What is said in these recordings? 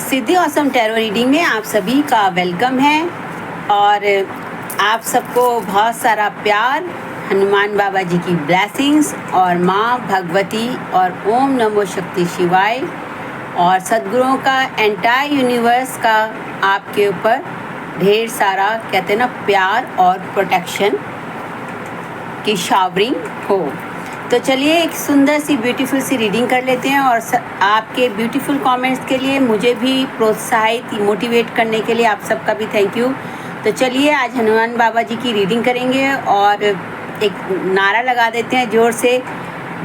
सिद्धि awesome tarot reading में आप सभी का वेलकम है और आप सबको बहुत सारा प्यार, हनुमान बाबा जी की ब्लेसिंग्स और माँ भगवती और ओम नमो शक्ति शिवाय और सद्गुरुओं का एंटायर यूनिवर्स का आपके ऊपर ढेर सारा कहते हैं ना प्यार और प्रोटेक्शन की शावरिंग हो। तो चलिए एक सुंदर सी ब्यूटीफुल सी रीडिंग कर लेते हैं और आपके ब्यूटीफुल कमेंट्स के लिए, मुझे भी प्रोत्साहित मोटिवेट करने के लिए आप सबका भी थैंक यू। तो चलिए आज हनुमान बाबा जी की रीडिंग करेंगे और एक नारा लगा देते हैं जोर से,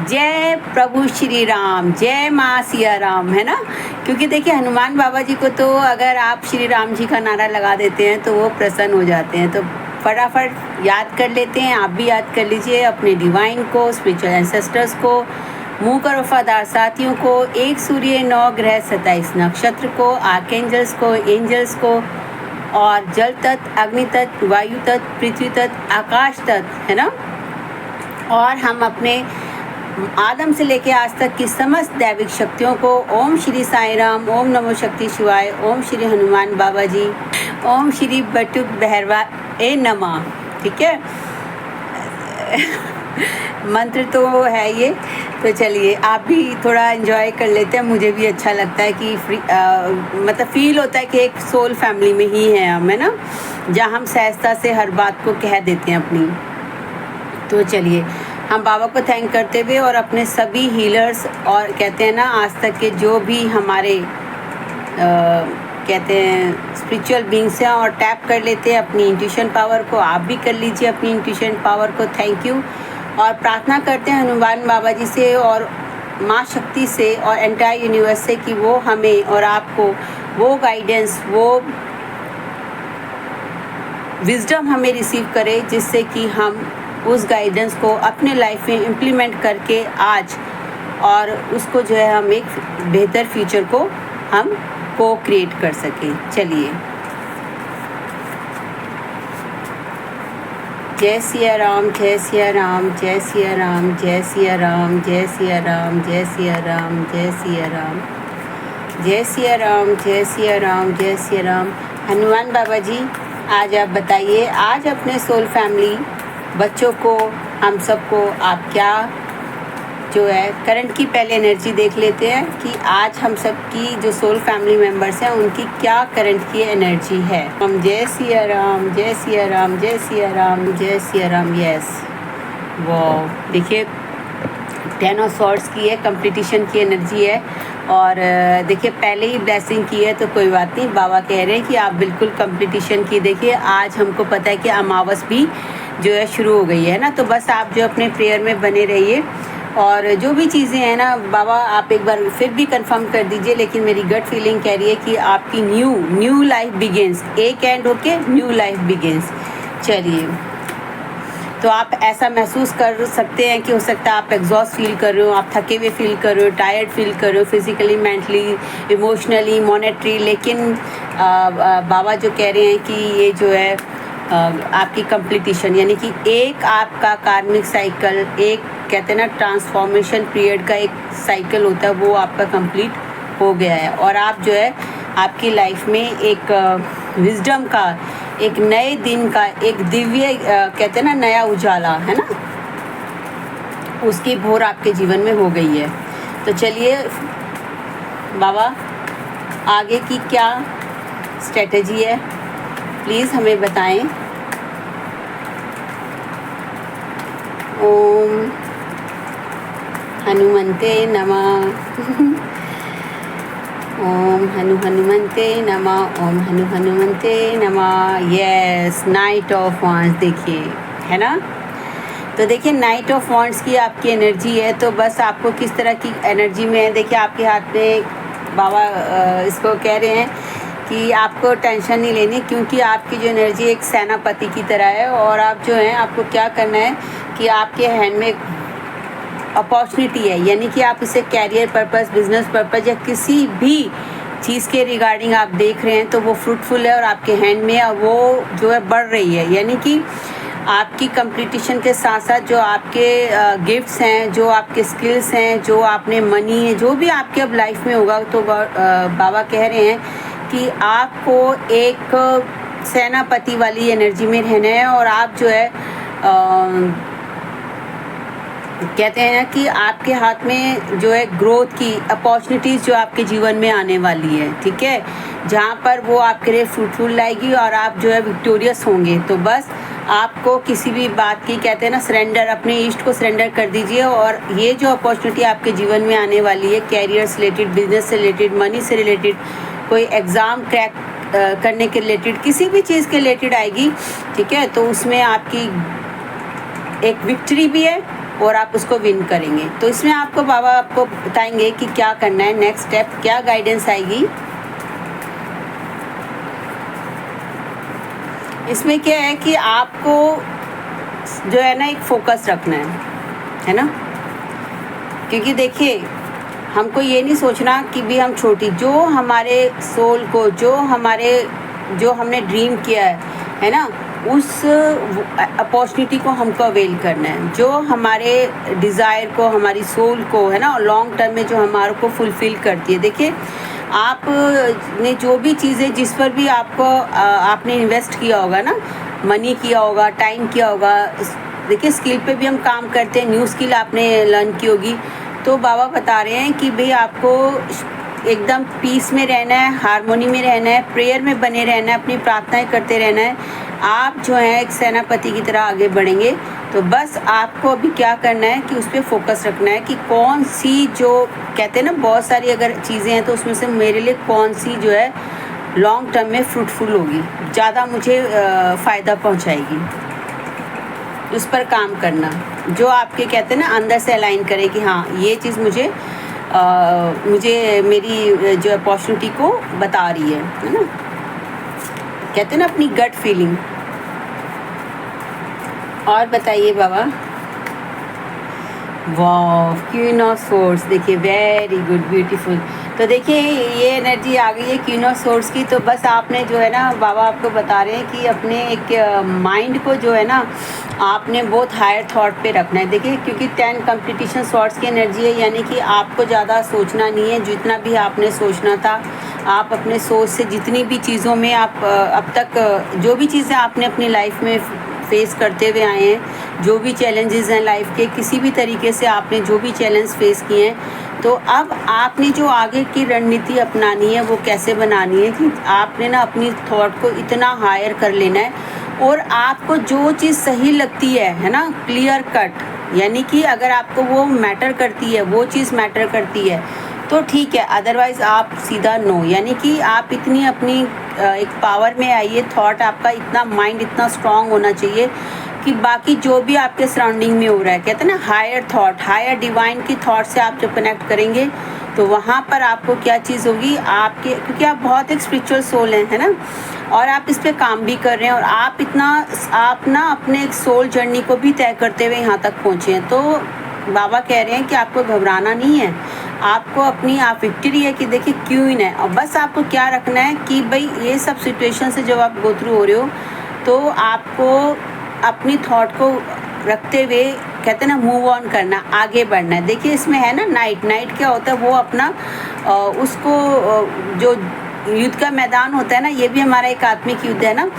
जय प्रभु श्री राम, जय माँ सिया राम, है ना। क्योंकि देखिए हनुमान बाबा जी को तो अगर आप श्री राम जी का नारा लगा देते हैं तो वो प्रसन्न हो जाते हैं। तो फटाफट याद कर लेते हैं, आप भी याद कर लीजिए अपने डिवाइन को, स्पिरिचुअल एंसेस्टर्स को, मूक और वफादार साथियों को, एक सूर्य, 9 ग्रह, 27 नक्षत्र को, आर्कएंजल्स को, एंजल्स को और जल तत्व, अग्नि तत्व, वायु तत्व, पृथ्वी तत्व, आकाश तत्व, है ना। और हम अपने आदम से लेकर आज तक की समस्त दैविक शक्तियों को ओम श्री साई राम, ओम नमो शक्ति शिवाय, ओम श्री हनुमान बाबा जी, ओम श्री बटुक भैरवा ए नमः। ठीक है मंत्र तो है ये। तो चलिए आप भी थोड़ा एंजॉय कर लेते हैं, मुझे भी अच्छा लगता है कि मतलब फील होता है कि एक सोल फैमिली में ही है हम, है ना, जहाँ हम सहजता से हर बात को कह देते हैं अपनी। तो चलिए हम बाबा को थैंक करते हुए और अपने सभी हीलर्स और कहते हैं ना आज तक के जो भी हमारे कहते हैं स्पिरिचुअल बींग्स हैं और टैप कर लेते हैं अपनी इंट्यूशन पावर को। आप भी कर लीजिए अपनी इंट्यूशन पावर को। Thank you. और प्रार्थना करते हैं हनुमान बाबा जी से और माँ शक्ति से और एंटायर यूनिवर्स से कि वो हमें और आपको वो गाइडेंस, वो विजडम हमें रिसीव करे जिससे कि हम उस गाइडेंस को अपने लाइफ में इम्प्लीमेंट करके आज और उसको जो है हम एक बेहतर फ्यूचर को हम को क्रिएट कर सके। चलिए जय सिया राम, जय सिया राम, जय सिया राम, जय सिया राम, जय सिया राम, जय सिया राम, जय सिया राम, जय सिया राम, जय सिया राम, जय सिया राम। हनुमान बाबा जी आज आप बताइए, आज अपने सोल फैमिली बच्चों को, हम सबको आप क्या जो है करंट की पहले एनर्जी देख लेते हैं कि आज हम सब की जो सोल फैमिली मेम्बर्स हैं उनकी क्या करंट की एनर्जी है। हम जय सिया राम, जय सिया राम, जय सिया राम, जय सिया राम। यस वो देखिए 10 ऑफ स्वॉर्ड्स की है, कंपटीशन की एनर्जी है और देखिए पहले ही ब्लेसिंग की है तो कोई बात नहीं। बाबा कह रहे हैं कि आप बिल्कुल कंपटीशन की। देखिए आज हमको पता है कि अमावस भी जो है शुरू हो गई है ना, तो बस आप जो अपने प्रेयर में बने रहिए और जो भी चीज़ें हैं ना बाबा आप एक बार फिर भी कंफर्म कर दीजिए। लेकिन मेरी गट फीलिंग कह रही है कि आपकी न्यू लाइफ बिगिंस, एक एंड होके न्यू लाइफ बिगिंस। चलिए तो आप ऐसा महसूस कर सकते हैं कि हो सकता है आप एग्जॉस्ट फील कर रहे हो, आप थके हुए फील कर रहे हो, टायर्ड फील कर रहे हो, फिजिकली, मेंटली, इमोशनली, मॉनेटरी। लेकिन बाबा जो कह रहे हैं कि ये जो है आपकी कंप्लीटिशन यानी कि एक आपका कार्मिक साइकिल, एक कहते हैं ना ट्रांसफॉर्मेशन पीरियड का एक साइकिल होता है, वो आपका कंप्लीट हो गया है और आप जो है आपकी लाइफ में एक विजडम का, एक नए दिन का, एक दिव्य कहते हैं ना नया उजाला, है ना, उसकी भोर आपके जीवन में हो गई है। तो चलिए बाबा आगे की क्या स्ट्रेटजी है प्लीज़ हमें बताएं। ओम हनुमंते नमः ओम हनुमंते नमः, ओम हनुमंते नमः। यस नाइट ऑफ वॉन्ड्स देखिए, है ना। तो देखिए नाइट ऑफ वॉन्ड्स की आपकी एनर्जी है। तो बस आपको किस तरह की एनर्जी में है, देखिए आपके हाथ में बाबा इसको कह रहे हैं कि आपको टेंशन नहीं लेनी क्योंकि आपकी जो एनर्जी एक सेनापति की तरह है और आप जो हैं आपको क्या करना है कि आपके हैंड में अपॉर्चुनिटी है, यानी कि आप इसे कैरियर पर्पस, बिजनेस पर्पस या किसी भी चीज़ के रिगार्डिंग आप देख रहे हैं तो वो फ्रूटफुल है और आपके हैंड में और वो जो है बढ़ रही है। यानी कि आपकी कंपटीशन के साथ साथ जो आपके गिफ्ट्स हैं, जो आपके स्किल्स हैं, जो आपने मनी है, जो भी आपके अब लाइफ में होगा, तो बाबा कह रहे हैं कि आपको एक सेनापति वाली एनर्जी में रहना है। और आप जो है कहते हैं कि आपके हाथ में जो है ग्रोथ की अपॉर्चुनिटीज़ जो आपके जीवन में आने वाली है, ठीक है, जहाँ पर वो आपके लिए फ्रूटफुल लाएगी और आप जो है विक्टोरियस होंगे। तो बस आपको किसी भी बात की, कहते हैं ना, सरेंडर, अपने ईस्ट को सरेंडर कर दीजिए। और ये जो अपॉर्चुनिटी आपके जीवन में आने वाली है, कैरियर से रिलेटेड, बिजनेस से रिलेटेड, मनी से रिलेटेड, कोई एग्ज़ाम क्रैक करने के रिलेटेड, किसी भी चीज़ के रिलेटेड आएगी, ठीक है, तो उसमें आपकी एक विक्ट्री भी है और आप उसको विन करेंगे। तो इसमें आपको बाबा आपको बताएंगे कि क्या करना है, नेक्स्ट स्टेप क्या गाइडेंस आएगी। इसमें क्या है कि आपको जो है ना एक फोकस रखना है ना, क्योंकि देखिए हमको ये नहीं सोचना कि भी हम छोटी, जो हमारे सोल को, जो हमने ड्रीम किया है ना, उस अपॉर्चुनिटी को हमको अवेल करना है, जो हमारे डिज़ायर को, हमारी सोल को, है ना, लॉन्ग टर्म में जो हमारे को फुलफ़िल करती है। देखिए आपने जो भी चीज़ें, जिस पर भी आपने इन्वेस्ट किया होगा ना, मनी किया होगा, टाइम किया होगा, देखिए स्किल पे भी हम काम करते हैं, न्यू स्किल आपने लर्न की होगी, तो बाबा बता रहे हैं कि भाई आपको एकदम पीस में रहना है, हारमोनी में रहना है, प्रेयर में बने रहना है, अपनी प्रार्थनाएं करते रहना है। आप जो है एक सेनापति की तरह आगे बढ़ेंगे। तो बस आपको अभी क्या करना है कि उस पर फोकस रखना है कि कौन सी, जो कहते हैं ना बहुत सारी अगर चीज़ें हैं, तो उसमें से मेरे लिए कौन सी जो है लॉन्ग टर्म में फ्रूटफुल होगी, ज़्यादा मुझे फ़ायदा पहुँचाएगी, उस पर काम करना, जो आपके कहते हैं ना अंदर से अलाइन करे कि हाँ ये चीज़ मुझे मेरी जो अपॉर्चुनिटी को बता रही है ना, कहते हैं ना अपनी गट फीलिंग। और बताइए बाबा। वाह, क्वीन ऑफ सोर्स, देखिए वेरी गुड, ब्यूटीफुल। तो देखिए ये एनर्जी आ गई है क्वीन ऑफ सोर्स की। तो बस आपने जो है ना, बाबा आपको बता रहे हैं कि अपने एक माइंड को जो है ना, आपने बहुत हायर थॉट पे रखना है। देखिए क्योंकि 10 कंपटीशन सॉर्ट्स की एनर्जी है, यानी कि आपको ज़्यादा सोचना नहीं है, जितना भी आपने सोचना था आप अपने सोच से, जितनी भी चीज़ों में आप अब तक जो भी चीज़ें आपने अपनी लाइफ में फेस करते हुए आए हैं, जो भी चैलेंजेस हैं लाइफ के, किसी भी तरीके से आपने जो भी चैलेंज फेस किए हैं, तो अब आपने जो आगे की रणनीति अपनानी है वो कैसे बनानी है कि आपने ना अपनी थॉट को इतना हायर कर लेना है, और आपको जो चीज़ सही लगती है ना, क्लियर कट, यानी कि अगर आपको वो मैटर करती है, वो चीज़ मैटर करती है तो ठीक है, अदरवाइज़ आप सीधा नो। यानी कि आप इतनी अपनी एक पावर में आइए, थॉट आपका इतना, माइंड इतना स्ट्रांग होना चाहिए कि बाकी जो भी आपके सराउंडिंग में हो रहा है, कहते हैं ना हायर थॉट, हायर डिवाइन की थॉट से आप जब कनेक्ट करेंगे तो वहाँ पर आपको क्या चीज़ होगी, आपके, क्योंकि आप बहुत एक स्पिरिचुअल सोल हैं, है ना, और आप इस पर काम भी कर रहे हैं, और आप ना अपने एक सोल जर्नी को भी तय करते हुए यहाँ तक पहुँचे हैं। तो बाबा कह रहे हैं कि आपको घबराना नहीं है, आपको अपनी आप विक्ट्री है कि देखिए क्वीन है, और बस आपको क्या रखना है कि भाई ये सब सिचुएशन से जब आप गो थ्रू हो रहे हो तो आपको अपनी थॉट को रखते हुए, कहते हैं ना, मूव ऑन करना, आगे बढ़ना है। देखिए इसमें है ना नाइट क्या होता है, वो अपना उसको जो युद्ध का मैदान होता है ना, ये भी हमारा एक आत्मिक युद्ध है ना,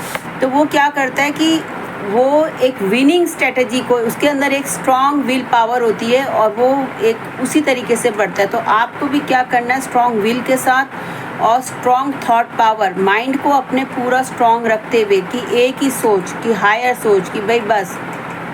तो वो क्या करता है कि वो एक विनिंग स्ट्रेटजी को, उसके अंदर एक स्ट्रॉन्ग विल पावर होती है और वो एक उसी तरीके से बढ़ता है। तो आपको भी क्या करना है, स्ट्रॉन्ग विल के साथ और स्ट्रॉन्ग थॉट पावर, माइंड को अपने पूरा स्ट्रॉन्ग रखते हुए कि एक ही सोच, कि हायर सोच, कि भाई बस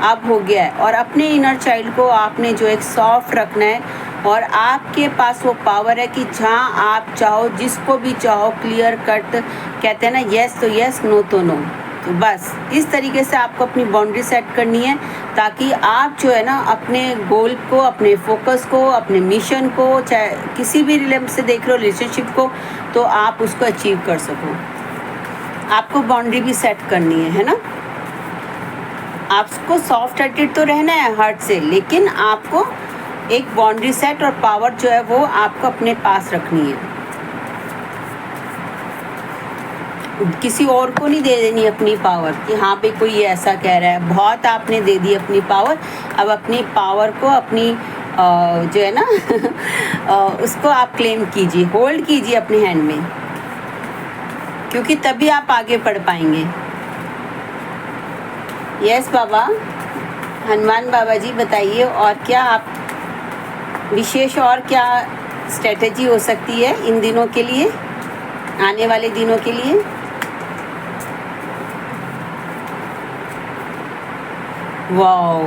अब हो गया है, और अपने इनर चाइल्ड को आपने जो एक सॉफ्ट रखना है, और आपके पास वो पावर है कि जहाँ आप चाहो, जिसको भी चाहो, क्लियर कट, कहते हैं ना, येस तो येस, नो तो नो। तो बस इस तरीके से आपको अपनी बाउंड्री सेट करनी है, ताकि आप जो है ना अपने गोल को, अपने फोकस को, अपने मिशन को, चाहे किसी भी रिलेशन से देख रहे हो, रिलेशनशिप को, तो आप उसको अचीव कर सको। आपको बाउंड्री भी सेट करनी है ना, आपको सॉफ्ट हार्टेड तो रहना है हार्ट से, लेकिन आपको एक बाउंड्री सेट और पावर जो है वो आपको अपने पास रखनी है। किसी और को नहीं दे देनी अपनी पावर कि हाँ भाई कोई ऐसा कह रहा है। बहुत आपने दे दी अपनी पावर, अब अपनी पावर को अपनी जो है ना उसको आप क्लेम कीजिए, होल्ड कीजिए अपने हैंड में, क्योंकि तभी आप आगे बढ़ पाएंगे। यस बाबा, हनुमान बाबा जी बताइए और क्या आप विशेष और क्या स्ट्रेटजी हो सकती है इन दिनों के लिए, आने वाले दिनों के लिए। Wow,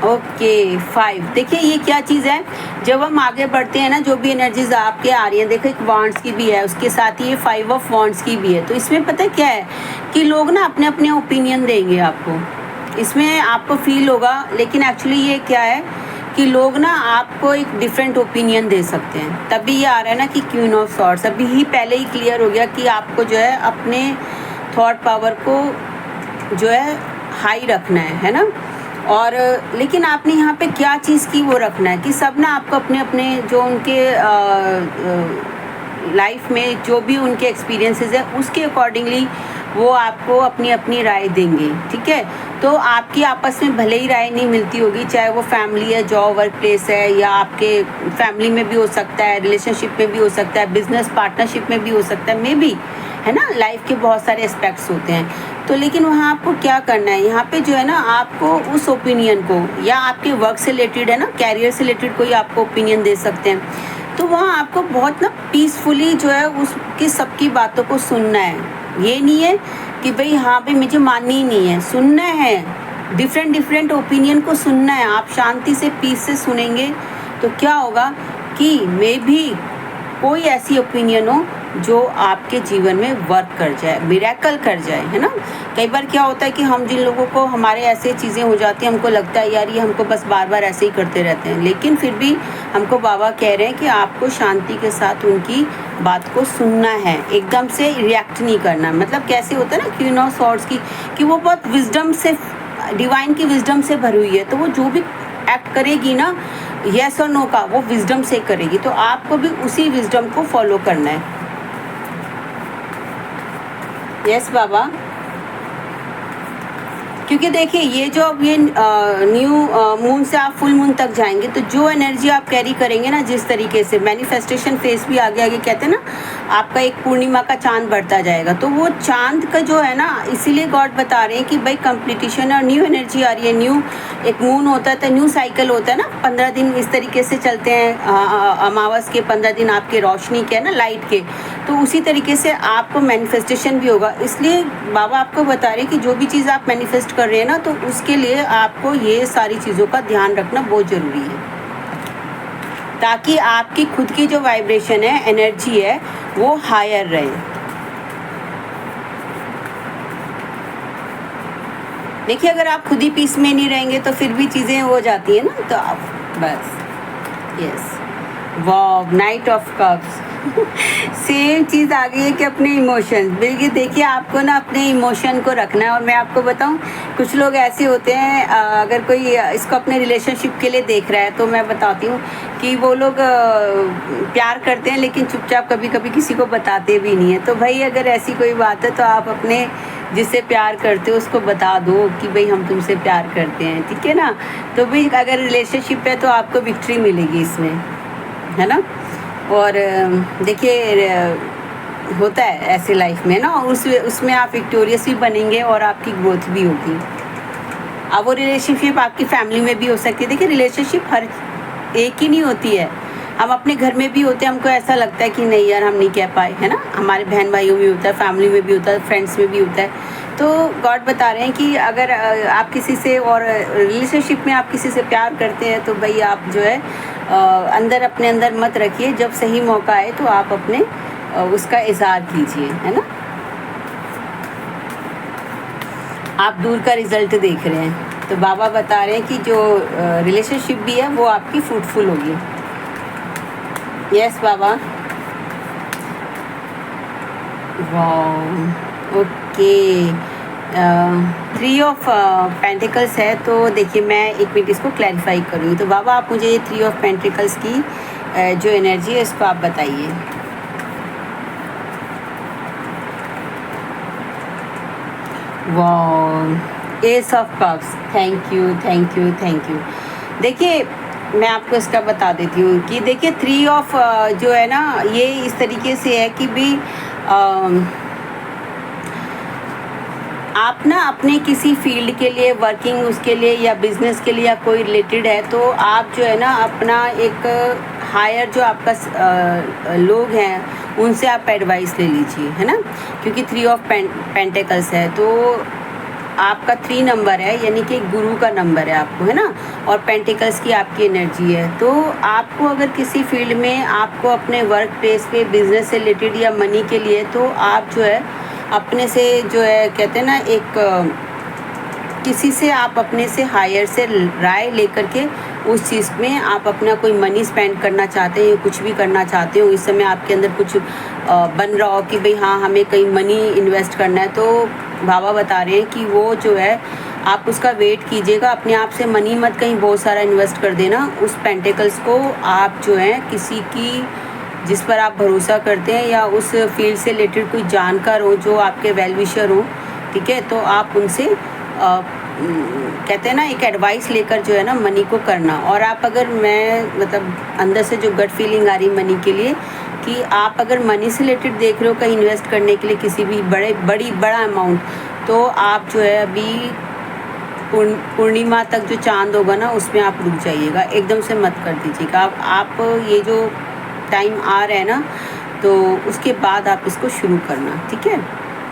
okay 5। देखिए ये क्या चीज़ है, जब हम आगे बढ़ते हैं ना, जो भी एनर्जीज आपके आ रही हैं, देखो एक वॉन्ड्स की भी है, उसके साथ ही ये 5 ऑफ वॉन्ड्स की भी है। तो इसमें पता है क्या है कि लोग ना अपने अपने ओपिनियन देंगे आपको, इसमें आपको फील होगा, लेकिन एक्चुअली ये क्या है कि लोग ना आपको एक डिफरेंट ओपिनियन दे सकते हैं। तभी ये आ रहा है ना कि क्वीन ऑफ सॉर्ड्स, अभी ही पहले ही क्लियर हो गया कि आपको जो है अपने थॉट पावर को जो है हाई रखना है ना। और लेकिन आपने यहाँ पे क्या चीज़ की वो रखना है कि सब ना आपको अपने अपने जो उनके लाइफ में जो भी उनके एक्सपीरियंसेस है उसके अकॉर्डिंगली वो आपको अपनी अपनी राय देंगे, ठीक है। तो आपकी आपस में भले ही राय नहीं मिलती होगी, चाहे वो फैमिली है, जॉब, वर्क प्लेस है, या आपके फैमिली में भी हो सकता है, रिलेशनशिप में भी हो सकता है, बिजनेस पार्टनरशिप में भी हो सकता है, मे बी, है ना। लाइफ के बहुत सारे एस्पेक्ट्स होते हैं। तो लेकिन वहाँ आपको क्या करना है, यहाँ पे जो है ना आपको उस ओपिनियन को, या आपके वर्क से रिलेटेड है ना, कैरियर से रिलेटेड कोई आपको ओपिनियन दे सकते हैं, तो वहाँ आपको बहुत ना पीसफुली जो है उसकी सबकी बातों को सुनना है। ये नहीं है कि भाई हाँ भाई मुझे माननी ही नहीं है, सुनना है, डिफरेंट ओपिनियन को सुनना है। आप शांति से पीस से सुनेंगे तो क्या होगा कि मे भी कोई ऐसी ओपिनियन हो जो आपके जीवन में वर्क कर जाए, मिरेकल कर जाए, है ना। कई बार क्या होता है कि हम जिन लोगों को हमारे ऐसे चीज़ें हो जाती हैं, हमको लगता है यार ये हमको बस बार बार ऐसे ही करते रहते हैं, लेकिन फिर भी हमको बाबा कह रहे हैं कि आपको शांति के साथ उनकी बात को सुनना है, एकदम से रिएक्ट नहीं करना। मतलब कैसे होता है ना क्वीन ऑफ सॉर्ड्स की, कि वो बहुत विजडम से, डिवाइन की विजडम से भरी हुई है, तो वो जो भी एक्ट करेगी ना, यस और नो का, वो विजडम से करेगी। तो आपको भी उसी विजडम को फॉलो करना है। यस बाबा, क्योंकि देखिए ये जो अब ये न्यू मून से आप फुल मून तक जाएंगे, तो जो एनर्जी आप कैरी करेंगे ना, जिस तरीके से मैनिफेस्टेशन फेस भी आगे आगे कहते हैं ना, आपका एक पूर्णिमा का चांद बढ़ता जाएगा। तो वो चांद का जो है ना, इसीलिए गॉड बता रहे हैं कि भाई कंप्लीटिशन और न्यू एनर्जी आ रही है। न्यू एक मून होता है तो न्यू साइकिल होता है ना, 15 दिन इस तरीके से चलते हैं, अमावस के 15 दिन आपके रोशनी के है ना, लाइट के। तो उसी तरीके से आपको मैनिफेस्टेशन भी होगा। इसलिए बाबा आपको बता रहे हैं कि जो भी चीज़ आप मैनिफेस्ट कर रहे हैं ना, तो उसके लिए आपको ये सारी चीज़ों का ध्यान रखना बहुत ज़रूरी है, ताकि आपकी खुद की जो वाइब्रेशन है, एनर्जी है, वो हायर रहे। देखिए अगर आप खुद ही पीस में नहीं रहेंगे तो फिर भी चीज़ें हो जाती है ना, तो आप बस। Yes, wow, knight of cups same चीज़ आ गई है कि अपने इमोशन, बिल्कुल। देखिए आपको ना अपने इमोशन को रखना है। और मैं आपको बताऊं, कुछ लोग ऐसे होते हैं, अगर कोई इसको अपने रिलेशनशिप के लिए देख रहा है, तो मैं बताती हूँ कि वो लोग प्यार करते हैं लेकिन चुपचाप कभी कभी किसी को बताते भी नहीं है। तो भाई अगर ऐसी कोई बात है तो आप अपने जिससे प्यार करते हो उसको बता दो कि भाई हम तुमसे प्यार करते हैं, ठीक है ना। तो भाई अगर रिलेशनशिप है तो आपको विक्ट्री मिलेगी इसमें, है ना। और देखिए होता है ऐसे लाइफ में ना, उसमें आप विक्टोरियस भी बनेंगे और आपकी ग्रोथ भी होगी। अब वो रिलेशनशिप आपकी फैमिली में भी हो सकती है। देखिए रिलेशनशिप हर एक ही नहीं होती है, हम अपने घर में भी होते हैं, हमको ऐसा लगता है कि नहीं यार हम नहीं कह पाए, है ना। हमारे बहन भाइयों में होता है, फैमिली में भी होता है, फ्रेंड्स में भी होता है। तो गॉड बता रहे हैं कि अगर आप किसी से, और रिलेशनशिप में आप किसी से प्यार करते हैं, तो भाई आप जो है अंदर अपने अंदर मत रखिए, जब सही मौका आए तो आप अपने उसका इज़हार कीजिए, है ना। आप दूर का रिजल्ट देख रहे हैं, तो बाबा बता रहे हैं कि जो रिलेशनशिप भी है वो आपकी फ्रूटफुल होगी। यस बाबा, वाह, ओके। 3 ऑफ पेंटिकल्स है, तो देखिए मैं एक मिनट इसको क्लैरिफाई करूँगी। तो बाबा आप मुझे ये 3 ऑफ पेंटिकल्स की जो एनर्जी है इसको आप बताइए। वाह, S of cups, thank you thank you thank you. देखिए, मैं आपको इसका बता देती हूँ कि देखिए 3 ऑफ जो है ना, ये इस तरीके से है कि भी आप ना अपने किसी फील्ड के लिए वर्किंग उसके लिए या बिजनेस के लिए या कोई रिलेटेड है, तो आप जो है ना अपना एक हायर जो आपका लोग हैं उनसे आप एडवाइस ले लीजिए, है ना, क्योंकि 3 ऑफ पेंटिकल्स है तो आपका 3 नंबर है, यानी कि गुरु का नंबर है आपको, है ना, और पेंटिकल्स की आपकी एनर्जी है। तो आपको अगर किसी फील्ड में आपको अपने वर्क प्लेस पे बिजनेस से रिलेटेड या मनी के लिए, तो आप जो है अपने से जो है कहते हैं ना एक किसी से आप अपने से हायर से राय लेकर के उस चीज़ में आप अपना कोई मनी स्पेंड करना चाहते हैं या कुछ भी करना चाहते हो, इस समय आपके अंदर कुछ बन रहा हो कि भाई हाँ हमें कहीं मनी इन्वेस्ट करना है, तो बाबा बता रहे हैं कि वो जो है आप उसका वेट कीजिएगा, अपने आप से मनी मत कहीं बहुत सारा इन्वेस्ट कर देना। उस पेंटिकल्स को आप जो है किसी की जिस पर आप भरोसा करते हैं या उस फील्ड से रिलेटेड कोई जानकार हो जो आपके वेल विशर हो, ठीक है, तो आप उनसे कहते हैं ना एक एडवाइस लेकर जो है ना मनी को करना। और आप अगर मैं मतलब अंदर से जो गट फीलिंग आ रही मनी के लिए कि आप अगर मनी से रिलेटेड देख रहे हो कहीं इन्वेस्ट करने के लिए किसी भी बड़ा अमाउंट, तो आप जो है अभी पूर्णिमा तक जो चांद होगा ना उसमें आप रुक जाइएगा, एकदम से मत कर दीजिएगा। आप ये जो टाइम आ रहा है ना, तो उसके बाद आप इसको शुरू करना, ठीक है।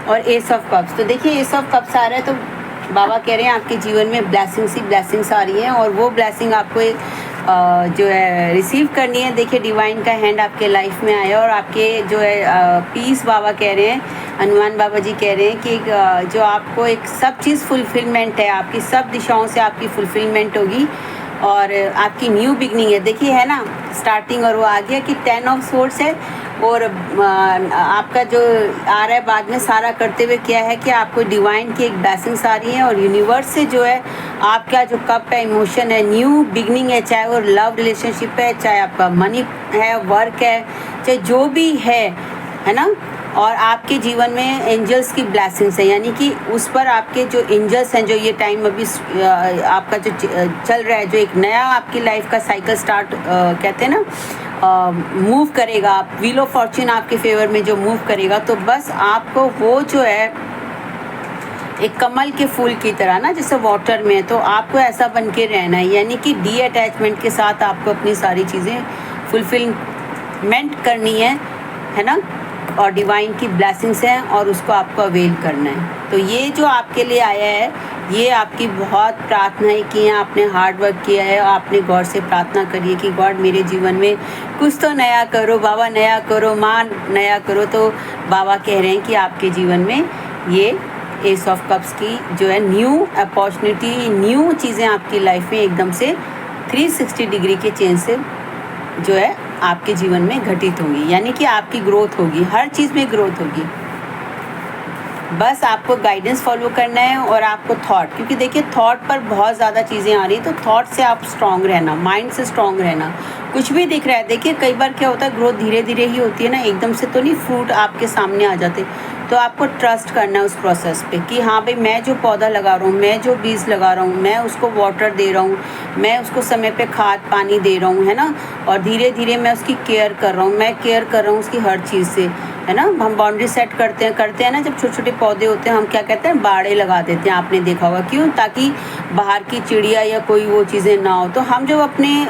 और एस ऑफ कप्स, तो देखिए एस ऑफ कप्स आ रहा है, तो बाबा कह रहे हैं आपके जीवन में ब्लेसिंग्स ही ब्लेसिंग्स आ रही हैं और वो ब्लेसिंग आपको जो है रिसीव करनी है। देखिए डिवाइन का हैंड आपके लाइफ में आया और आपके जो है पीस बाबा कह रहे हैं, हनुमान बाबा जी कह रहे हैं कि जो आपको एक सब चीज़ फुलफिलमेंट है, आपकी सब दिशाओं से आपकी फुलफिलमेंट होगी और आपकी न्यू बिगनिंग है। देखिए है ना स्टार्टिंग, और वो आ गया कि 10 ऑफ सोर्ड्स है और आपका जो आ रहा है बाद में सारा करते हुए क्या है कि आपको डिवाइन की एक ब्लेसिंग्स आ रही है और यूनिवर्स से जो है आपका जो कप है, इमोशन है, न्यू बिगनिंग है, चाहे वो लव रिलेशनशिप है, चाहे आपका मनी है, वर्क है, चाहे जो भी है ना, और आपके जीवन में एंजल्स की ब्लेसिंग्स है, यानी कि उस पर आपके जो एंजल्स हैं जो ये टाइम अभी आपका जो चल रहा है, जो एक नया आपकी लाइफ का साइकिल स्टार्ट कहते हैं ना मूव करेगा, आप व्हील ऑफ फॉर्च्यून आपके फेवर में जो मूव करेगा, तो बस आपको वो जो है एक कमल के फूल की तरह ना जैसे वाटर में, तो आपको ऐसा बन के रहना है, यानी कि डी अटैचमेंट के साथ आपको अपनी सारी चीज़ें फुलफिलमेंट करनी है ना, और डिवाइन की ब्लेसिंग्स हैं और उसको आपको अवेल करना है। तो ये जो आपके लिए आया है, ये आपकी बहुत प्रार्थनाएं की हैं, आपने हार्ड वर्क किया है, आपने गॉड से प्रार्थना करी है कि गॉड मेरे जीवन में कुछ तो नया करो, बाबा नया करो, माँ नया करो। तो बाबा कह रहे हैं कि आपके जीवन में ये एस ऑफ कप्स की जो है न्यू अपॉर्चुनिटी, न्यू चीज़ें आपकी लाइफ में एकदम से 360 डिग्री के चेंज से जो है आपके जीवन में घटित होंगी, यानी कि आपकी ग्रोथ होगी, हर चीज़ में ग्रोथ होगी। बस आपको गाइडेंस फॉलो करना है और आपको थॉट, क्योंकि देखिए थॉट पर बहुत ज़्यादा चीज़ें आ रही हैं, तो थॉट से आप स्ट्रांग रहना, माइंड से स्ट्रांग रहना। कुछ भी दिख रहा है, देखिए कई बार क्या होता है ग्रोथ धीरे धीरे ही होती है ना, एकदम से तो नहीं फ्रूट आपके सामने आ जाते। तो आपको ट्रस्ट करना है उस प्रोसेस पे कि हाँ भाई मैं जो पौधा लगा रहा हूँ, मैं जो बीज लगा रहा हूँ, मैं उसको वाटर दे रहा हूँ, मैं उसको समय पे खाद पानी दे रहा हूँ, है ना, और धीरे धीरे मैं उसकी केयर कर रहा हूँ, मैं केयर कर रहा हूँ उसकी हर चीज़ से, है ना। हम बाउंड्री सेट करते हैं ना, जब छोटे छोटे पौधे होते हैं हम क्या कहते हैं बाड़े लगा देते हैं, आपने देखा होगा, क्यों, ताकि बाहर की चिड़िया या कोई वो चीज़ें ना हो। तो हम जब अपने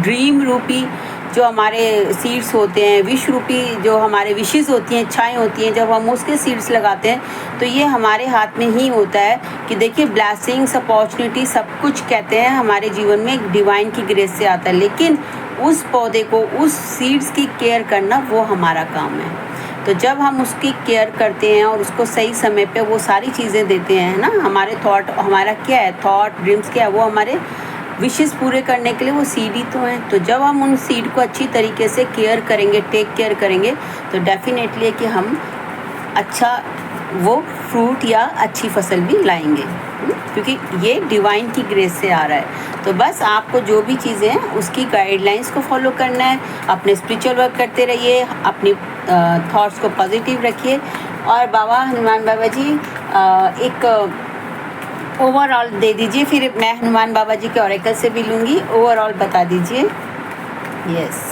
ड्रीम रूपी जो हमारे सीड्स होते हैं, विश रूपी जो हमारे विशेज़ होती हैं, इच्छाएं होती हैं, जब हम उसके सीड्स लगाते हैं तो ये हमारे हाथ में ही होता है कि देखिए ब्लेसिंग्स, अपॉर्चुनिटी, सब कुछ कहते हैं हमारे जीवन में डिवाइन की ग्रेस से आता है, लेकिन उस पौधे को, उस सीड्स की केयर करना वो हमारा काम है। तो जब हम उसकी केयर करते हैं और उसको सही समय पे वो सारी चीज़ें देते हैं ना, हमारे थॉट, हमारा क्या है थॉट, ड्रीम्स क्या है, वो हमारे विशेस पूरे करने के लिए वो सीड ही तो हैं। तो जब हम उन सीड को अच्छी तरीके से केयर करेंगे, टेक केयर करेंगे, तो डेफिनेटली है कि हम अच्छा वो फ्रूट या अच्छी फसल भी लाएंगे, क्योंकि ये डिवाइन की ग्रेस से आ रहा है। तो बस आपको जो भी चीज़ें हैं उसकी गाइडलाइंस को फॉलो करना है, अपने स्पिरिचुअल वर्क करते रहिए, अपनी थॉट्स को पॉजिटिव रखिए। और बाबा हनुमान बाबा जी एक ओवरऑल दे दीजिए, फिर मैं हनुमान बाबा जी के ऑरेकल से भी लूँगी। ओवरऑल बता दीजिए। यस,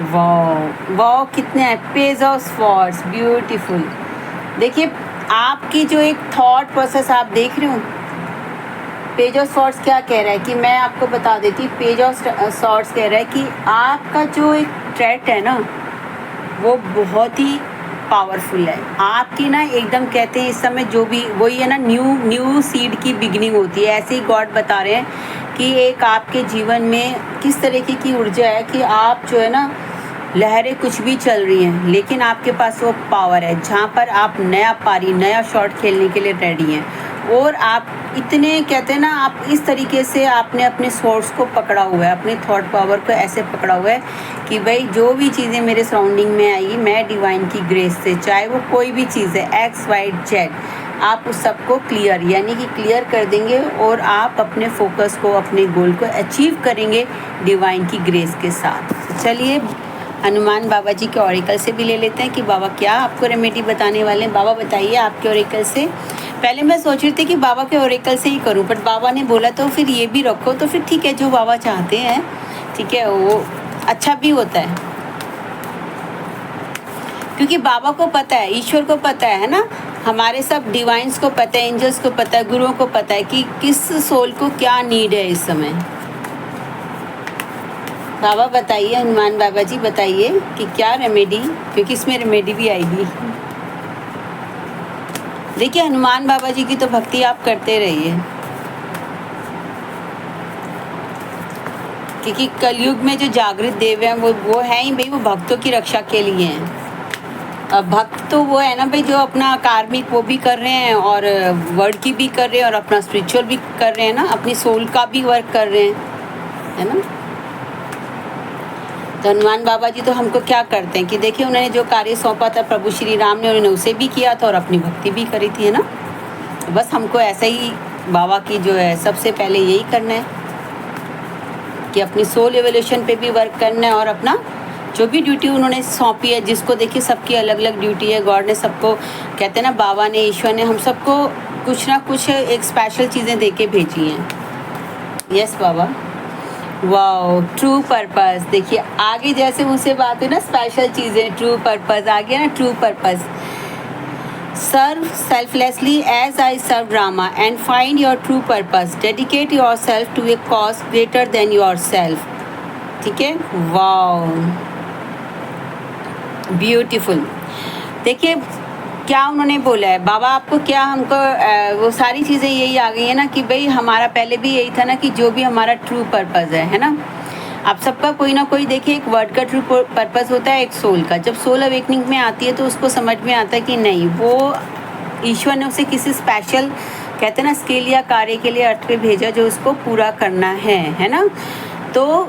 वाओ वाओ, कितने हैं पेज ऑफ स्वॉर्ड्स, ब्यूटीफुल। देखिए आपकी जो एक थॉट प्रोसेस आप देख रहे हो, पेज ऑफ स्वॉर्ड्स क्या कह रहा है कि मैं आपको बता देती हूँ। पेज ऑफ स्वॉर्ड्स कह रहा है कि आपका जो एक थ्रेट है ना वो बहुत ही पावरफुल है। आपकी ना एकदम कहते हैं इस समय जो भी वही है ना, न्यू सीड की बिगनिंग होती है। ऐसे ही गॉड बता रहे हैं कि एक आपके जीवन में किस तरीके की ऊर्जा है कि आप जो है ना, लहरें कुछ भी चल रही हैं लेकिन आपके पास वो पावर है जहाँ पर आप नया पारी, नया शॉट खेलने के लिए रेडी हैं। और आप इतने कहते हैं ना, आप इस तरीके से आपने अपने सोर्स को पकड़ा हुआ है, अपने थॉट पावर को ऐसे पकड़ा हुआ है कि भाई जो भी चीज़ें मेरे सराउंडिंग में आएगी, मैं डिवाइन की ग्रेस से, चाहे वो कोई भी चीज़ है, एक्स वाई जेड, आप उस सबको क्लियर यानी कि क्लियर कर देंगे और आप अपने फोकस को, अपने गोल को अचीव करेंगे डिवाइन की ग्रेस के साथ। चलिए हनुमान बाबा जी के ऑरेकल से भी ले लेते हैं कि बाबा क्या आपको रेमेडी बताने वाले हैं। बाबा बताइए आपके ऑरेकल से। पहले मैं सोच रही थी कि बाबा के ऑरेकल से ही करूं, बट बाबा ने बोला तो फिर ये भी रखो, तो फिर ठीक है, जो बाबा चाहते हैं ठीक है, वो अच्छा भी होता है। क्योंकि बाबा को पता है, ईश्वर को पता है ना, हमारे सब डिवाइंस को पता है, एंजल्स को पता है, गुरुओं को पता है कि किस सोल को क्या नीड है इस समय। बाबा बताइए, हनुमान बाबा जी बताइए कि क्या रेमेडी, क्योंकि इसमें रेमेडी भी आएगी। देखिए हनुमान बाबा जी की तो भक्ति आप करते रहिए, क्योंकि कलयुग में जो जागृत देव हैं वो है ही भाई, वो भक्तों की रक्षा के लिए हैं। अब भक्त तो वो है ना भाई, जो अपना कार्मिक वो भी कर रहे हैं और वर्ड की भी कर रहे हैं और अपना स्पिरिचुअल भी कर रहे हैं ना, अपनी सोल का भी वर्क कर रहे हैं, है ना। तो हनुमान बाबा जी तो हमको क्या करते हैं कि देखिए उन्होंने जो कार्य सौंपा था प्रभु श्री राम ने, उन्होंने उसे भी किया था और अपनी भक्ति भी करी थी, है ना। बस हमको ऐसा ही बाबा की जो है सबसे पहले यही करना है कि अपनी सोल एवोल्यूशन पे भी वर्क करना है और अपना जो भी ड्यूटी उन्होंने सौंपी है, जिसको देखिए सबकी अलग अलग ड्यूटी है। गॉड ने सबको, कहते हैं ना, बाबा ने, ईश्वर ने हम सबको कुछ ना कुछ एक स्पेशल चीज़ें दे के भेजी हैं। यस बाबा, वाओ, ट्रू पर्पस। देखिए आगे जैसे मुझसे बात हुई ना, स्पेशल चीज़ें, ट्रू पर्पस आ गया ना, true purpose. Serve selflessly as I serve Rama and find your true purpose, dedicate yourself to a cause greater than yourself. ठीक है, वाओ, ब्यूटीफुल। देखिए क्या उन्होंने बोला है बाबा आपको, क्या हमको वो सारी चीज़ें यही आ गई है ना कि भाई हमारा पहले भी यही था ना कि जो भी हमारा ट्रू पर्पस है ना, आप सबका कोई ना कोई, देखिए एक वर्ड का ट्रू पर्पस होता है, एक सोल का। जब सोल अवेकनिंग में आती है तो उसको समझ में आता है कि नहीं, वो ईश्वर ने उसे किसी स्पेशल, कहते हैं ना, स्किल या कार्य के लिए अर्थ पे भेजा जो उसको पूरा करना है ना। तो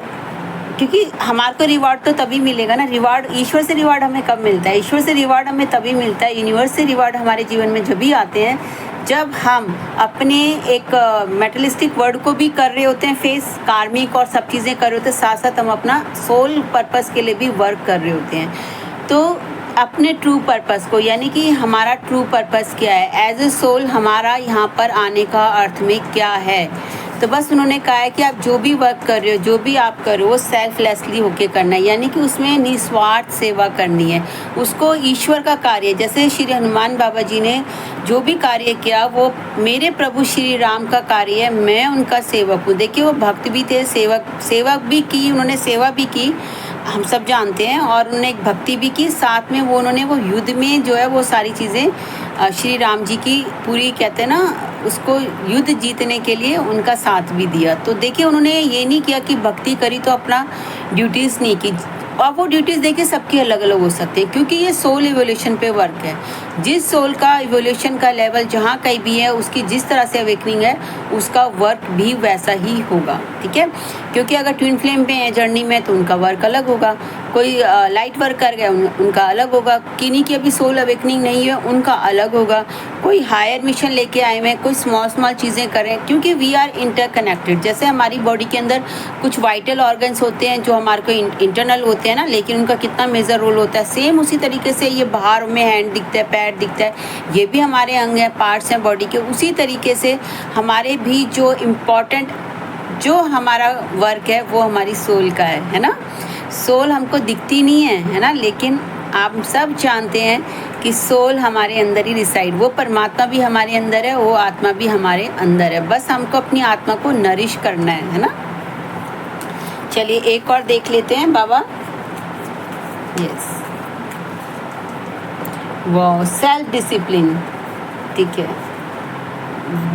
क्योंकि हमारे को रिवार्ड तो तभी मिलेगा ना, रिवार्ड ईश्वर से रिवार्ड हमें कब मिलता है, ईश्वर से रिवार्ड हमें तभी मिलता है, यूनिवर्स से रिवार्ड हमारे जीवन में जब भी आते हैं जब हम अपने एक मेटलिस्टिक वर्ड को भी कर रहे होते हैं फेस, कार्मिक और सब चीज़ें कर रहे होते हैं, साथ साथ हम अपना सोल पर्पस के लिए भी वर्क कर रहे होते हैं। तो अपने ट्रू पर्पस को, यानी कि हमारा ट्रू पर्पस क्या है, एज ए सोल हमारा यहाँ पर आने का अर्थ में क्या है। तो बस उन्होंने कहा है कि आप जो भी वर्क कर रहे हो, जो भी आप कर रहे हो, वो सेल्फलेसली होके करना है, यानी कि उसमें निस्वार्थ सेवा करनी है। उसको ईश्वर का कार्य, जैसे श्री हनुमान बाबा जी ने जो भी कार्य किया वो मेरे प्रभु श्री राम का कार्य है, मैं उनका सेवक हूँ। देखिए वो भक्त भी थे, सेवक भी की, उन्होंने सेवा भी की, हम सब जानते हैं, और उन्होंने एक भक्ति भी की, साथ में वो उन्होंने वो युद्ध में जो है वो सारी चीज़ें श्री राम जी की पूरी, कहते हैं ना, उसको युद्ध जीतने के लिए उनका साथ भी दिया। तो देखिए उन्होंने ये नहीं किया कि भक्ति करी तो अपना ड्यूटीज़ नहीं की, और वो ड्यूटीज़ देखिए सबकी अलग अलग हो सकती है, क्योंकि ये सोल एवोल्यूशन पे वर्क है। जिस सोल का इवोल्यूशन का लेवल जहाँ कहीं भी है, उसकी जिस तरह से अवेकनिंग है, उसका वर्क भी वैसा ही होगा, ठीक है। क्योंकि अगर ट्विन फ्लेम में है जर्नी में, तो उनका वर्क अलग होगा। कोई लाइट वर्क कर गया, उनका अलग होगा। किन्हीं की अभी सोल अवेकनिंग नहीं है, उनका अलग होगा। कोई हायर मिशन लेके आए हुए हैं, कोई स्मॉल स्मॉल चीज़ें करें, क्योंकि वी आर इंटरकनेक्टेड। जैसे हमारी बॉडी के अंदर कुछ वाइटल ऑर्गन्स होते हैं जो हमारे को इंटरनल होते हैं ना, लेकिन उनका कितना मेजर रोल होता है। सेम उसी तरीके से ये बाहर में हैंड दिखता है, पैर दिखता है, ये भी हमारे अंग हैं, पार्ट्स हैं बॉडी के। उसी तरीके से हमारे भी जो इम्पोर्टेंट जो हमारा वर्क है वो हमारी सोल का है ना। सोल हमको दिखती नहीं है ना, लेकिन आप सब जानते हैं कि सोल हमारे अंदर ही रिसाइड, वो परमात्मा भी हमारे अंदर है, वो आत्मा भी हमारे अंदर है। बस हमको अपनी आत्मा को नरिश करना है ना। चलिए एक और देख लेते हैं बाबा। यस, वो सेल्फ डिसिप्लिन, ठीक है,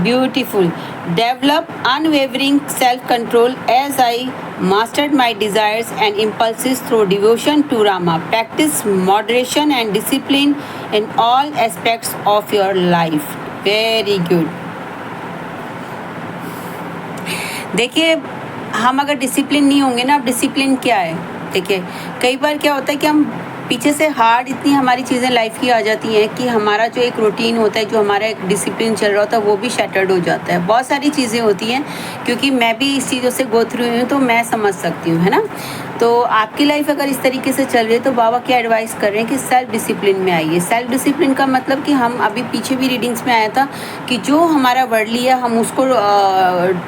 beautiful. Develop unwavering self control as I mastered my desires and impulses through devotion to Rama. Practice moderation and discipline in all aspects of your life. Very good. देखिए, हम अगर discipline नहीं होंगे ना, अब discipline क्या है, देखिए कई बार क्या होता है कि हम पीछे से हार्ड इतनी हमारी चीज़ें लाइफ की आ जाती हैं कि हमारा जो एक रूटीन होता है, जो हमारा एक डिसिप्लिन चल रहा होता है, वो भी शैटर्ड हो जाता है। बहुत सारी चीज़ें होती हैं, क्योंकि मैं भी इस चीज़ों से गो थ्रू हूँ, तो मैं समझ सकती हूँ, है ना। तो आपकी लाइफ अगर इस तरीके से चल रही है, तो बाबा क्या एडवाइस कर रहे हैं कि सेल्फ डिसिप्लिन में आइए। सेल्फ डिसिप्लिन का मतलब कि हम अभी पीछे भी रीडिंग्स में आया था कि जो हमारा वर्डली है हम उसको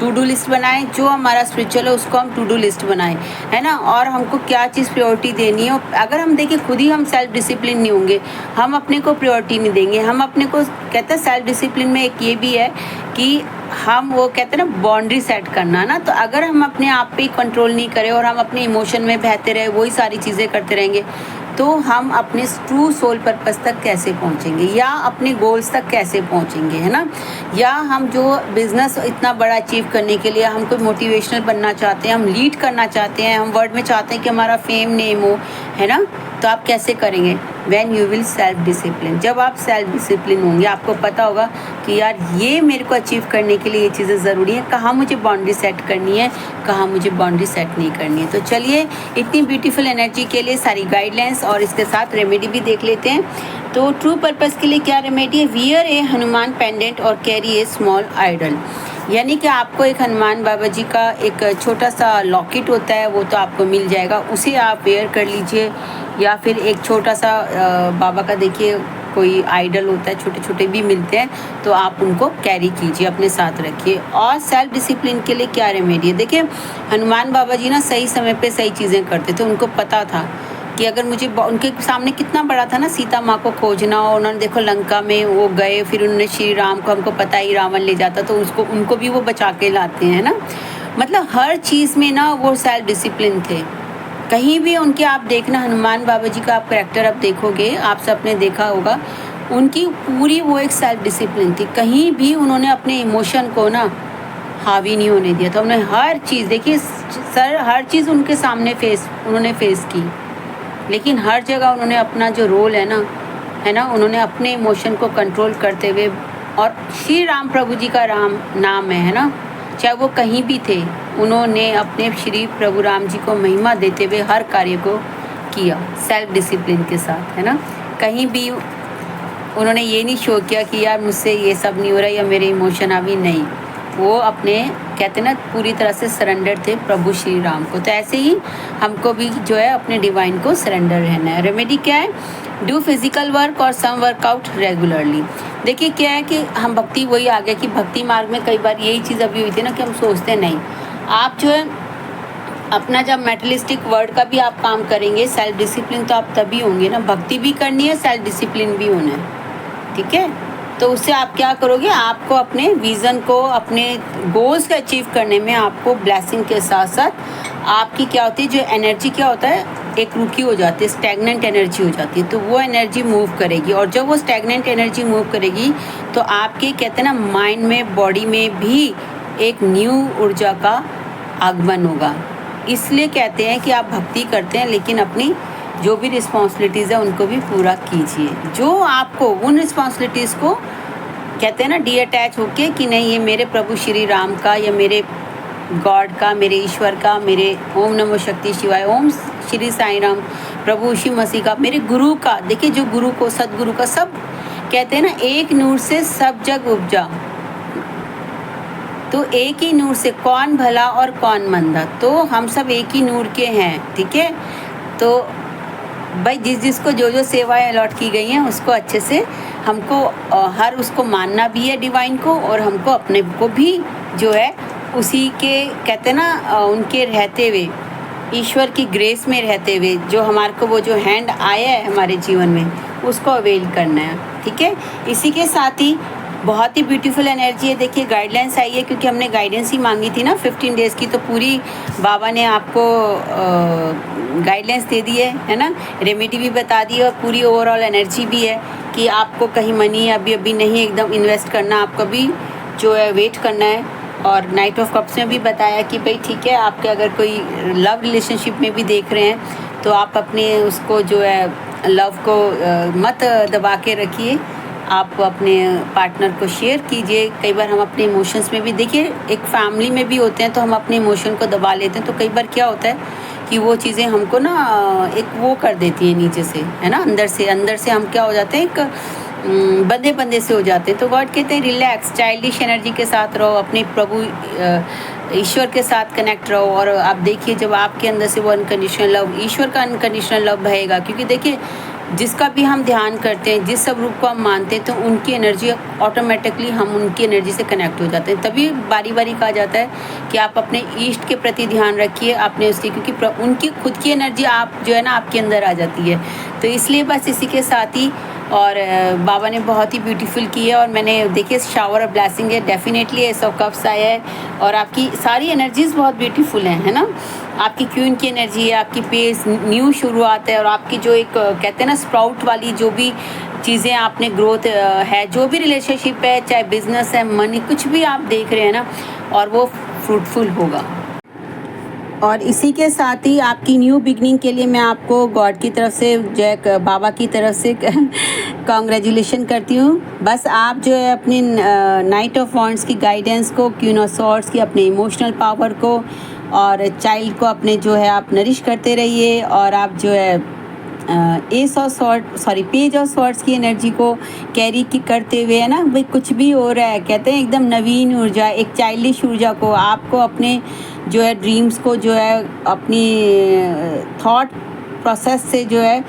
टू डू लिस्ट बनाएं, जो हमारा स्पिरिचुअल है उसको हम टू डू लिस्ट बनाएं, है ना। और हमको क्या चीज़ प्रायोरिटी देनी है। अगर हम देखें खुद ही हम सेल्फ डिसिप्लिन नहीं होंगे, हम अपने को प्रायोरिटी नहीं देंगे, हम अपने को कहते हैं सेल्फ डिसिप्लिन में एक ये भी है कि हम वो कहते हैं ना बाउंड्री सेट करना ना। तो अगर हम अपने आप पे कंट्रोल नहीं करें और हम अपने इमोशन में बहते रहे, वही सारी चीज़ें करते रहेंगे, तो हम अपने ट्रू सोल पर्पस तक कैसे पहुंचेंगे, या अपने गोल्स तक कैसे पहुंचेंगे, है ना। या हम जो बिज़नेस इतना बड़ा अचीव करने के लिए हम कोई मोटिवेशनल बनना चाहते हैं, हम लीड करना चाहते हैं, हम वर्ल्ड में चाहते हैं कि हमारा फेम नेम हो, है ना, तो आप कैसे करेंगे। When you will self discipline, जब आप सेल्फ डिसिप्लिन होंगे, आपको पता होगा कि यार ये मेरे को अचीव करने के लिए ये चीज़ें ज़रूरी हैं, कहाँ मुझे बाउंड्री सेट करनी है, कहाँ मुझे बाउंड्री सेट नहीं करनी है। तो चलिए इतनी ब्यूटीफुल एनर्जी के लिए सारी गाइडलाइंस और इसके साथ रेमेडी भी देख लेते हैं। तो ट्रू पर्पस के लिए क्या रेमेडी है, वियर ए हनुमान पेंडेंट और कैरी ए स्मॉल आइडल। यानी कि आपको एक हनुमान बाबा जी का एक छोटा सा लॉकेट होता है, वो तो आपको मिल जाएगा, उसे आप वेयर कर लीजिए। या फिर एक छोटा सा बाबा का देखिए कोई आइडल होता है, छोटे छोटे भी मिलते हैं, तो आप उनको कैरी कीजिए, अपने साथ रखिए। और सेल्फ डिसिप्लिन के लिए क्या रेमेडी है, देखिए हनुमान बाबा जी ना सही समय पे सही चीज़ें करते थे। उनको पता था कि अगर मुझे, उनके सामने कितना बड़ा था ना सीता माँ को खोजना, और उन्होंने देखो लंका में वो गए, फिर उन्होंने श्री राम को, हमको पता ही रावण ले जाता, तो उसको उनको भी वो बचा के लाते हैं ना। मतलब हर चीज़ में ना वो सेल्फ डिसिप्लिन थे। कहीं भी उनके आप देखना, हनुमान बाबा जी का आप करैक्टर आप देखोगे, आप सबने देखा होगा, उनकी पूरी वो एक सेल्फ डिसिप्लिन थी। कहीं भी उन्होंने अपने इमोशन को ना हावी नहीं होने दिया था। उन्होंने हर चीज़, देखिए सर, हर चीज़ उनके सामने उन्होंने फेस की, लेकिन हर जगह उन्होंने अपना जो रोल है ना, उन्होंने अपने इमोशन को कंट्रोल करते हुए, और श्री राम प्रभु जी का राम नाम है ना, चाहे वो कहीं भी थे, उन्होंने अपने श्री प्रभु राम जी को महिमा देते हुए हर कार्य को किया सेल्फ डिसिप्लिन के साथ, है ना। कहीं भी उन्होंने ये नहीं शो किया कि यार मुझसे ये सब नहीं हो रहा या मेरे इमोशन अभी नहीं। वो अपने कहते ना पूरी तरह से सरेंडर थे प्रभु श्री राम को। तो ऐसे ही हमको भी जो है अपने डिवाइन को सरेंडर रहना है। रेमेडी क्या है, डू फिजिकल वर्क और सम वर्कआउट रेगुलरली। देखिए क्या है कि हम भक्ति, वही आ गया कि भक्ति मार्ग में कई बार यही चीज़ अभी हुई थी ना कि हम सोचते नहीं, आप जो है अपना जब मेटलिस्टिक वर्ड का भी आप काम करेंगे, सेल्फ डिसिप्लिन तो आप तभी होंगे ना। भक्ति भी करनी है, सेल्फ डिसिप्लिन भी होना है, ठीक है। तो उससे आप क्या करोगे, आपको अपने विज़न को, अपने गोल्स को अचीव करने में आपको ब्लेसिंग के साथ साथ आपकी क्या होती है, जो एनर्जी क्या होता है, एक रुकी हो जाती है, स्टैग्नेंट एनर्जी हो जाती है, तो वो एनर्जी मूव करेगी। और जब वो स्टैग्नेंट एनर्जी मूव करेगी तो आपके कहते हैं ना माइंड में, बॉडी में भी एक न्यू ऊर्जा का आगमन होगा। इसलिए कहते हैं कि आप भक्ति करते हैं लेकिन अपनी जो भी रिस्पॉन्सिबिलिटीज़ है उनको भी पूरा कीजिए। जो आपको उन रिस्पॉन्सिबिलिटीज़ को कहते हैं ना डीअटैच होके कि नहीं ये मेरे प्रभु श्री राम का या मेरे गॉड का, मेरे ईश्वर का, मेरे ओम नमो शक्ति शिवाय, ओम श्री साईं राम, प्रभु यीशु मसीह का, मेरे गुरु का। देखिए जो गुरु को, सदगुरु का, सब कहते हैं ना एक नूर से सब जग उपजा, तो एक ही नूर से कौन भला और कौन मंदा, तो हम सब एक ही नूर के हैं। ठीक है, तो भाई जिसको जो जो सेवाएं अलॉट की गई हैं उसको अच्छे से हमको हर उसको मानना भी है डिवाइन को, और हमको अपने को भी जो है उसी के कहते हैं ना उनके रहते हुए, ईश्वर की ग्रेस में रहते हुए जो हमारे को वो जो हैंड आया है हमारे जीवन में उसको अवेल करना है। ठीक है, इसी के साथ ही बहुत ही ब्यूटीफुल एनर्जी है। देखिए गाइडलाइंस आई है क्योंकि हमने गाइडेंस ही मांगी थी ना 15 डेज़ की, तो पूरी बाबा ने आपको गाइडलाइंस दे दी है ना, रेमेडी भी बता दी है, और पूरी ओवरऑल एनर्जी भी है कि आपको कहीं मनी अभी नहीं एकदम इन्वेस्ट करना, आपको भी जो है वेट करना है। और नाइट ऑफ कप्स में भी बताया कि भाई ठीक है, आपके अगर कोई लव रिलेशनशिप में भी देख रहे हैं तो आप अपने उसको जो है लव को मत दबा के रखिए, आप अपने पार्टनर को शेयर कीजिए। कई बार हम अपने इमोशंस में भी, देखिए एक फैमिली में भी होते हैं तो हम अपने इमोशन को दबा लेते हैं, तो कई बार क्या होता है कि वो चीज़ें हमको ना एक वो कर देती हैं नीचे से, है ना, अंदर से हम क्या हो जाते हैं, एक बंदे से हो जाते हैं। तो गॉड कहते हैं रिलैक्स, चाइल्डिश एनर्जी के साथ रहो, अपने प्रभु ईश्वर के साथ कनेक्ट रहो। और आप देखिए जब आपके अंदर से वो अनकंडीशनल लव, ईश्वर का अनकंडीशनल लव बहेगा, क्योंकि देखिए जिसका भी हम ध्यान करते हैं, जिस सब रूप को हम मानते हैं, तो उनकी एनर्जी ऑटोमेटिकली हम उनकी एनर्जी से कनेक्ट हो जाते हैं। तभी बारी बारी कहा जाता है कि आप अपने ईष्ट के प्रति ध्यान रखिए, आपने उसकी, क्योंकि उनकी खुद की एनर्जी आप जो है ना आपके अंदर आ जाती है। तो इसलिए बस इसी के साथ ही, और बाबा ने बहुत ही ब्यूटीफुल की है। और मैंने देखिए शावर ऑफ ब्लेसिंग है, डेफिनेटली एस ऑफ कप्स आया है, और आपकी सारी एनर्जीज़ बहुत ब्यूटीफुल हैं, है ना। आपकी क्वीन की एनर्जी है, आपकी पेस न्यू शुरुआत है, और आपकी जो एक कहते हैं ना स्प्राउट वाली जो भी चीज़ें आपने ग्रोथ है, जो भी रिलेशनशिप है, चाहे बिजनेस है, मनी, कुछ भी आप देख रहे हैं ना, और वो फ्रूटफुल होगा। और इसी के साथ ही आपकी न्यू बिगनिंग के लिए मैं आपको गॉड की तरफ से, जय बाबा की तरफ से कॉन्ग्रेचुलेशन करती हूँ। बस आप जो है अपनी नाइट ऑफ वॉन्ड्स की गाइडेंस को, क्वीन ऑफ सॉर्ड्स की अपने इमोशनल पावर को, और चाइल्ड को अपने जो है आप नरिश करते रहिए। और आप जो है पेज ऑफ सॉर्ड्स की एनर्जी को कैरी करते हुए, है ना भाई, कुछ भी हो रहा है, कहते हैं एकदम नवीन ऊर्जा, एक चाइल्डिश ऊर्जा को आपको अपने जो है ड्रीम्स को जो है अपनी थॉट प्रोसेस से जो है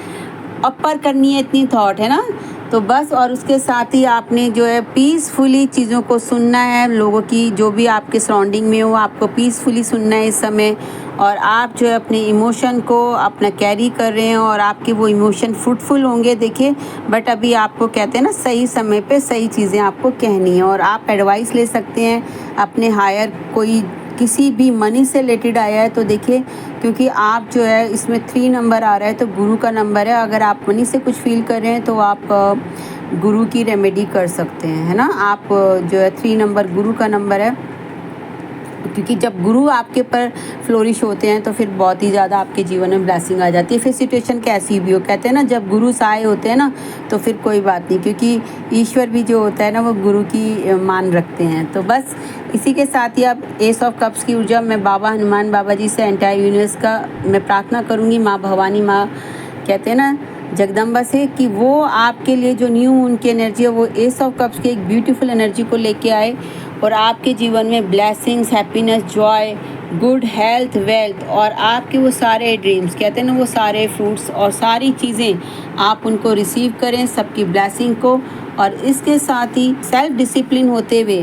अपर करनी है, इतनी थॉट है ना। तो बस, और उसके साथ ही आपने जो है पीसफुली चीज़ों को सुनना है, लोगों की जो भी आपके सराउंडिंग में हो आपको पीसफुली सुनना है इस समय। और आप जो है अपने इमोशन को अपना कैरी कर रहे हैं, और आपके वो इमोशन फ्रूटफुल होंगे, देखिए। बट अभी आपको कहते हैं ना सही समय पे सही चीज़ें आपको कहनी है, और आप एडवाइस ले सकते हैं अपने हायर, कोई किसी भी मनी से रिलेटेड आया है तो देखिए, क्योंकि आप जो है इसमें 3 नंबर आ रहा है तो गुरु का नंबर है। अगर आप मनी से कुछ फील कर रहे हैं तो आप गुरु की रेमेडी कर सकते हैं, है ना। आप जो है 3 नंबर गुरु का नंबर है, क्योंकि जब गुरु आपके पर फ्लोरिश होते हैं तो फिर बहुत ही ज़्यादा आपके जीवन में ब्लेसिंग आ जाती है। फिर सिचुएशन कैसी भी हो, कहते हैं ना जब गुरु सहाय होते हैं ना तो फिर कोई बात नहीं, क्योंकि ईश्वर भी जो होता है ना वो गुरु की मान रखते हैं। तो बस इसी के साथ ही आप एस ऑफ कप्स की ऊर्जा, मैं बाबा हनुमान बाबा जी से एंटायर यूनिवर्स का मैं प्रार्थना करूँगी, माँ भवानी, माँ कहते हैं ना जगदम्बा से, कि वो आपके लिए जो न्यू उनकी एनर्जी है वो एस ऑफ कप्स की एक ब्यूटीफुल एनर्जी को लेके आए, और आपके जीवन में blessings, happiness, Joy, good health, wealth, और आपके वो सारे ड्रीम्स, कहते हैं ना वो सारे फ्रूट्स और सारी चीज़ें आप उनको रिसीव करें, सबकी ब्लेसिंग को। और इसके साथ ही सेल्फ डिसिप्लिन होते हुए,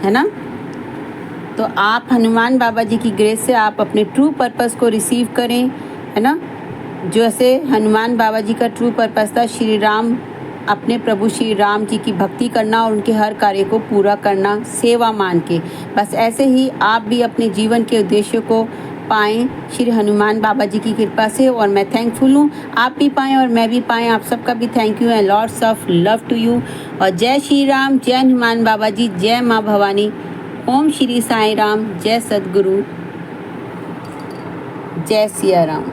है ना, तो आप हनुमान बाबा जी की ग्रेस से आप अपने ट्रू पर्पस को रिसीव करें, है ना। जैसे हनुमान बाबा जी का ट्रू पर्पस था श्री राम, अपने प्रभु श्री राम जी की भक्ति करना और उनके हर कार्य को पूरा करना सेवा मान के। बस ऐसे ही आप भी अपने जीवन के उद्देश्य को पाएँ श्री हनुमान बाबा जी की कृपा से, और मैं थैंकफुल हूँ आप भी पाएँ और मैं भी पाएँ। आप सबका भी thank you and lots of love to you. और जय श्री राम, जय हनुमान बाबा जी, जय माँ भवानी, ओम श्री साईं राम, जय सद्गुरु, जय सिया राम।